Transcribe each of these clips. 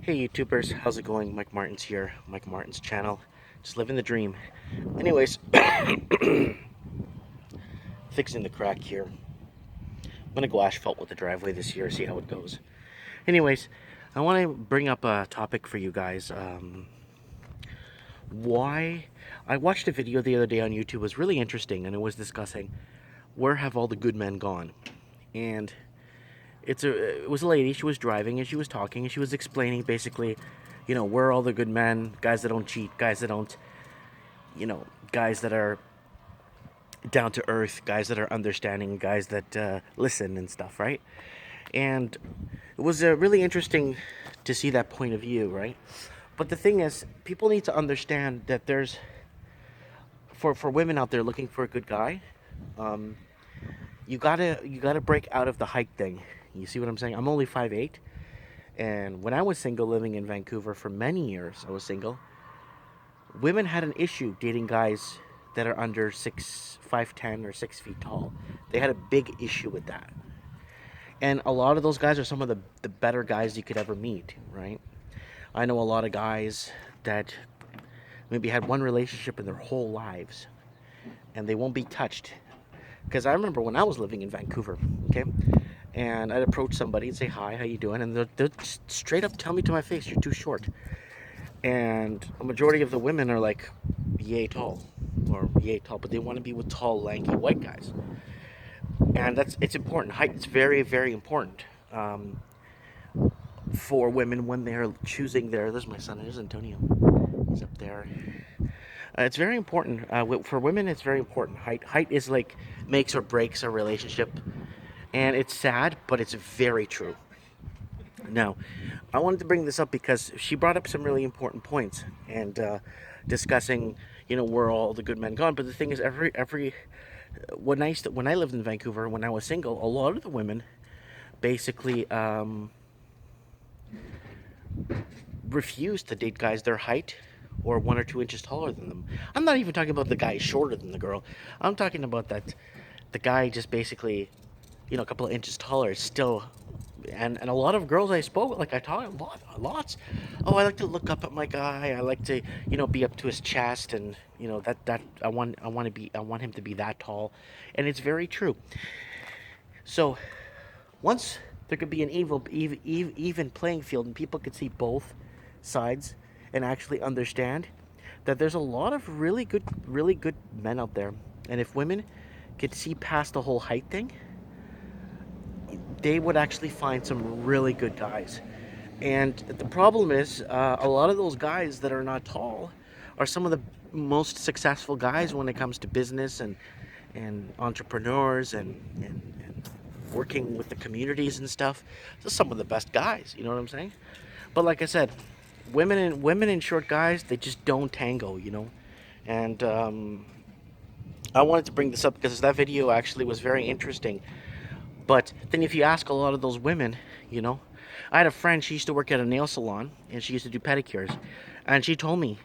Hey YouTubers, how's it going? Mike Martin's here, Mike Martin's channel. Just living the dream. Anyways, fixing the crack here. I'm gonna go asphalt with the driveway this year, see how it goes. Anyways, I want to bring up a topic for you guys. Why I watched a video the other day on YouTube. It was really interesting, and it was discussing where have all the good men gone. And it was a lady. She was driving and she was talking and she was explaining basically, where are all the good men, guys that don't cheat, guys that don't, guys that are down to earth, guys that are understanding, guys that listen and stuff, right? And it was really interesting to see that point of view, right? But the thing is, people need to understand that there's for women out there looking for a good guy, you gotta break out of the height thing. You see what I'm saying? I'm only 5'8", and when I was single, living in Vancouver for many years, I was single. Women had an issue dating guys that are under 5'10" or 6 feet tall. They had a big issue with that, and a lot of those guys are some of the better guys you could ever meet, right? I know a lot of guys that maybe had one relationship in their whole lives, and they won't be touched. Because I remember when I was living in Vancouver, okay, and I'd approach somebody and say, hi, how you doing? And they'll straight up tell me to my face, you're too short. And a majority of the women are like, yay tall, but they want to be with tall, lanky white guys. And it's important. Height is very, very important for women when they're choosing there's my son, there's Antonio. He's up there. It's very important for women. It's very important. Height is like makes or breaks a relationship, and it's sad, but it's very true. Now, I wanted to bring this up because she brought up some really important points and discussing, where all the good men gone. But the thing is, when I lived in Vancouver, when I was single, a lot of the women basically refused to date guys their height or 1 or 2 inches taller than them. I'm not even talking about the guy shorter than the girl. I'm talking about that the guy just basically, a couple of inches taller is still, and a lot of girls I spoke, like I talk lots. Oh, I like to look up at my guy. I like to, be up to his chest, and that I want him to be that tall, and it's very true. So, once there could be an even playing field, and people could see both sides and actually understand that there's a lot of really good men out there, and if women could see past the whole height thing, they would actually find some really good guys. And the problem is, a lot of those guys that are not tall are some of the most successful guys when it comes to business and entrepreneurs and working with the communities and stuff. They're some of the best guys, you know what I'm saying? But like I said, women and short guys, they just don't tango, and I wanted to bring this up because that video actually was very interesting. But then if you ask a lot of those women, I had a friend, she used to work at a nail salon and she used to do pedicures, and she told me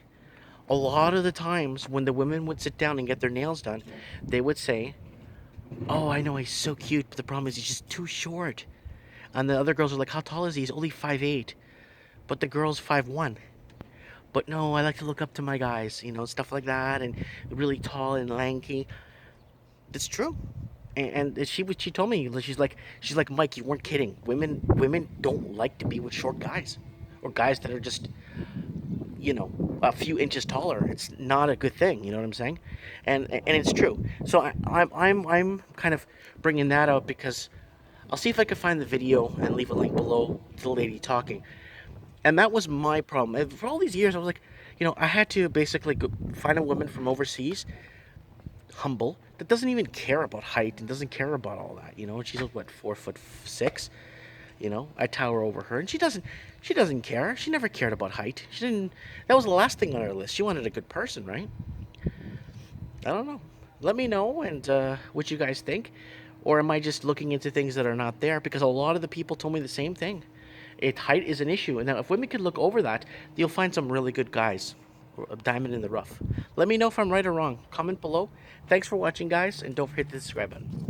a lot of the times when the women would sit down and get their nails done, they would say, oh, I know he's so cute, but the problem is he's just too short. And the other girls are like, how tall is he? He's only 5'8". But the girl's 5'1". But no, I like to look up to my guys, stuff like that, and really tall and lanky. It's true. And she told me, she's like, Mike, you weren't kidding. Women don't like to be with short guys, or guys that are just, a few inches taller. It's not a good thing. You know what I'm saying? And it's true. So I'm kind of bringing that out because I'll see if I can find the video and leave a link below to the lady talking. And that was my problem. And for all these years, I was like, I had to basically go find a woman from overseas, humble, that doesn't even care about height and doesn't care about all that. And she's like, what, 4'6". I tower over her, and she doesn't care. She never cared about height. That was the last thing on her list. She wanted a good person, right? I don't know. Let me know and what you guys think. Or am I just looking into things that are not there? Because a lot of the people told me the same thing. Height is an issue. And now if women could look over that, you'll find some really good guys. A diamond in the rough. Let me know if I'm right or wrong. Comment below. Thanks for watching, guys, and don't forget to subscribe button.